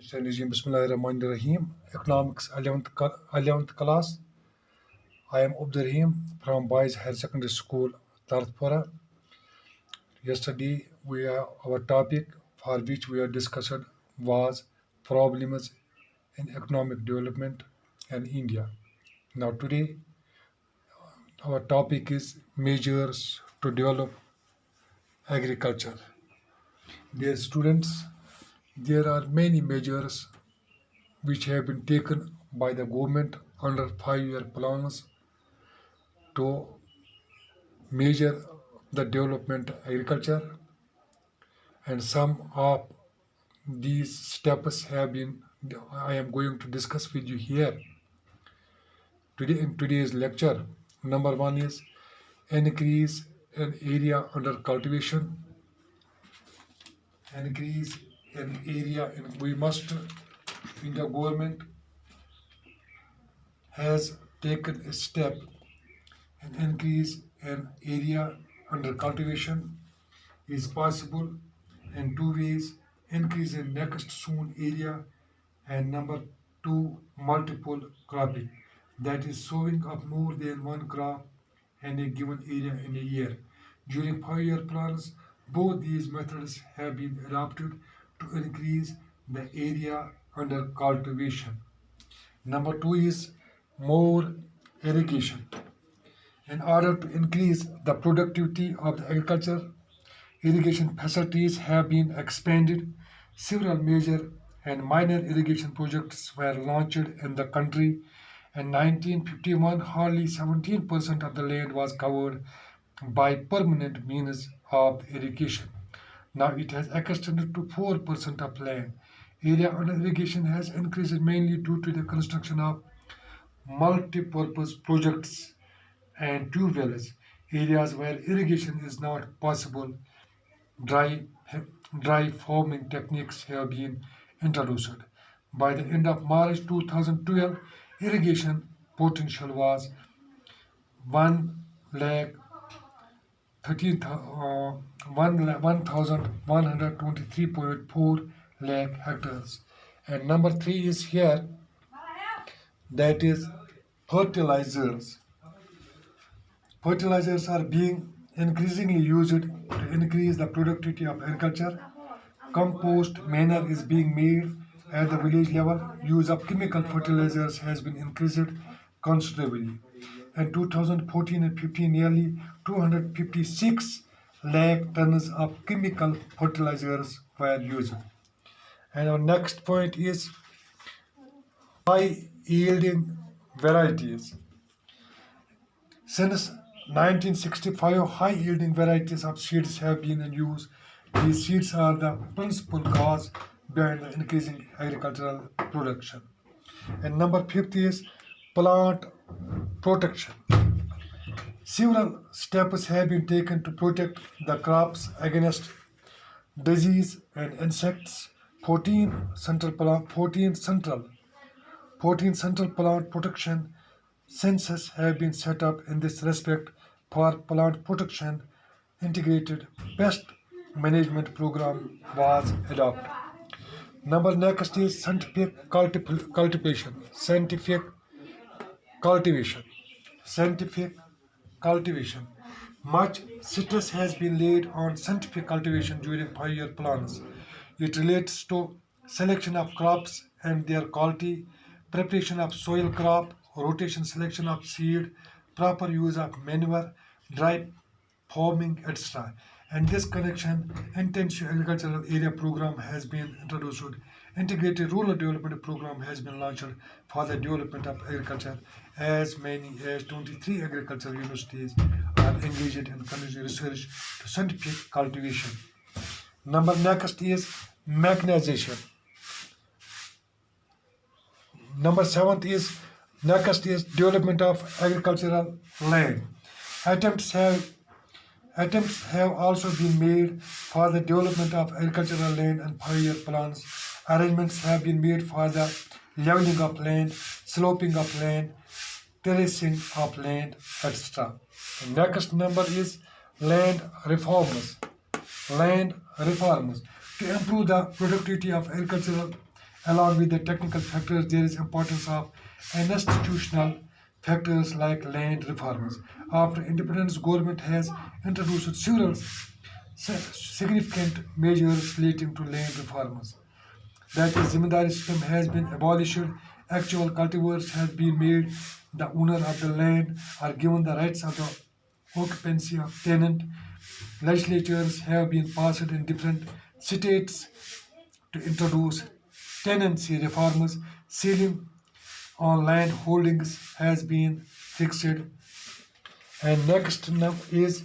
Bismillahirrahmanirrahim. Economics 11th class. I am Abdur Rahim from Boys Higher Secondary School, Tarthpura. Yesterday, our topic for which we are discussed was problems in economic development in India. Now today, our topic is measures to develop agriculture. Dear students, there are many measures which have been taken by the government under 5-year plans to measure the development of agriculture, and some of these steps have been I am going to discuss with you here today in today's lecture. Number one is increase in area under cultivation. Increase in area, and we must, India government has taken a step an increase in area under cultivation is possible in two ways: increase in next sown area, and number two, multiple cropping, that is sowing of more than one crop in a given area in a year. During 5-year plans, both these methods have been adopted to increase the area under cultivation. Number two is more irrigation. In order to increase the productivity of the agriculture, irrigation facilities have been expanded. Several major and minor irrigation projects were launched in the country. In 1951, hardly 17% of the land was covered by permanent means of irrigation. Now it has extended to 4% of land. Area under irrigation has increased mainly due to the construction of multi-purpose projects and tube wells. Areas where irrigation is not possible, dry, dry farming techniques have been introduced. By the end of March 2012, irrigation potential was 1 lakh 1123.4 lakh hectares. And number three is here, that is fertilizers. Fertilizers are being increasingly used to increase the productivity of agriculture. Compost manure is being made at the village level. Use of chemical fertilizers has been increased considerably. In 2014 and 15, nearly 256 lakh tons of chemical fertilizers were used. And our next point is high yielding varieties. Since 1965, high yielding varieties of seeds have been in use. These seeds are the principal cause behind the increasing agricultural production. And number fifth is plant protection. Several steps have been taken to protect the crops against disease and insects. 14 central plant protection census have been set up in this respect. For plant protection, integrated pest management program was adopted. Number next is scientific cultivation. Scientific cultivation. Much stress has been laid on scientific cultivation during 5-year plans. It relates to selection of crops and their quality, preparation of soil crop, rotation selection of seed, proper use of manure, dry farming, etc. And this connection, intensive agricultural area program has been introduced. Integrated rural development program has been launched for the development of agriculture. As many as 23 agricultural universities are engaged in conducting research to scientific cultivation. Number next is mechanization. Number seventh is development of agricultural land. Attempts have also been made for the development of agricultural land and 5-year plans. Arrangements have been made for the leveling of land, sloping of land, terracing of land, etc. The next number is land reforms. To improve the productivity of agricultural Along with the technical factors, there is importance of institutional factors like land reforms. After independence, government has introduced several significant measures relating to land reforms. That is, Zimindari system has been abolished, actual cultivars have been made the owner of the land are given the rights of the occupancy of tenant. Legislatures have been passed in different states to introduce tenancy reforms. Ceiling on land holdings has been fixed. And next now is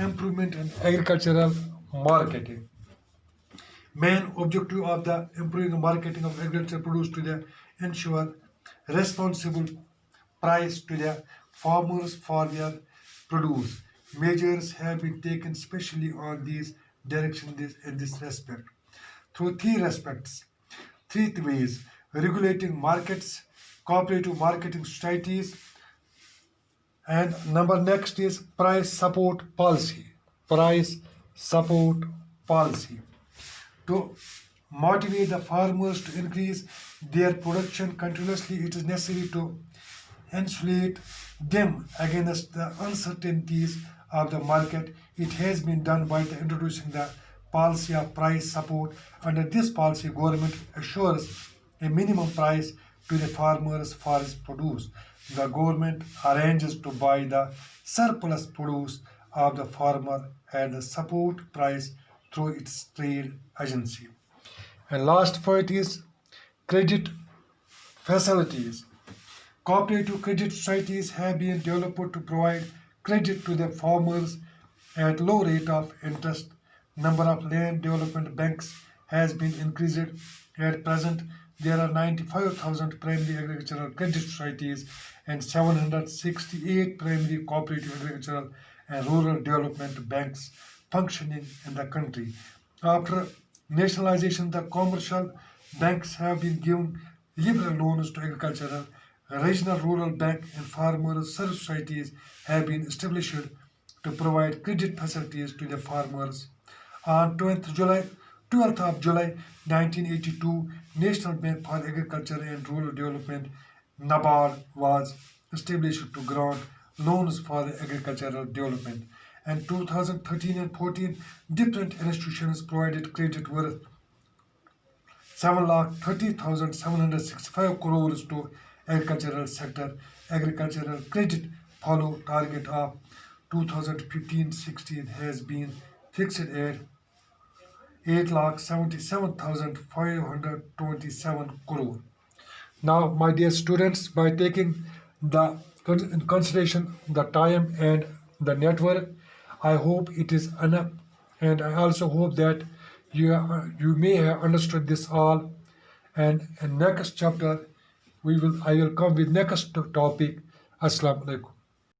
improvement in agricultural marketing. Main objective of the improving the marketing of agricultural produce to the ensure responsible price to the farmers for their produce. Measures have been taken especially on these direction in this respect. Through three aspects, three ways: regulating markets, cooperative marketing societies, and number next is price support policy. Price support policy to motivate the farmers to increase their production continuously. It is necessary to insulate them against the uncertainties of the market. It has been done by the introducing the policy of price support. Under this policy, government assures a minimum price to the farmers for his produce. The government arranges to buy the surplus produce of the farmer at the support price through its trade agency. And last point is credit facilities. Cooperative credit societies have been developed to provide credit to the farmers at low rate of interest. Number of land development banks has been increased. At present, there are 95,000 primary agricultural credit societies and 768 primary cooperative agricultural and rural development banks functioning in the country. After nationalization, the commercial banks have been given liberal loans to agricultural. Regional rural bank and farmer service societies have been established to provide credit facilities to the farmers. On 12th of July 1982, National Bank for Agriculture and Rural Development (NABARD) was established to grant loans for the agricultural development. And 2013 and 14, different institutions provided credit worth 7,30,765 crores to agricultural sector. Agricultural credit follow target of 2015-16 has been fixed at 8,77,527 crore. Now, my dear students, by taking the in consideration the time and the network, I hope it is enough, and I also hope that you may have understood this all. And in next chapter, I will come with next topic. Assalamu alaikum.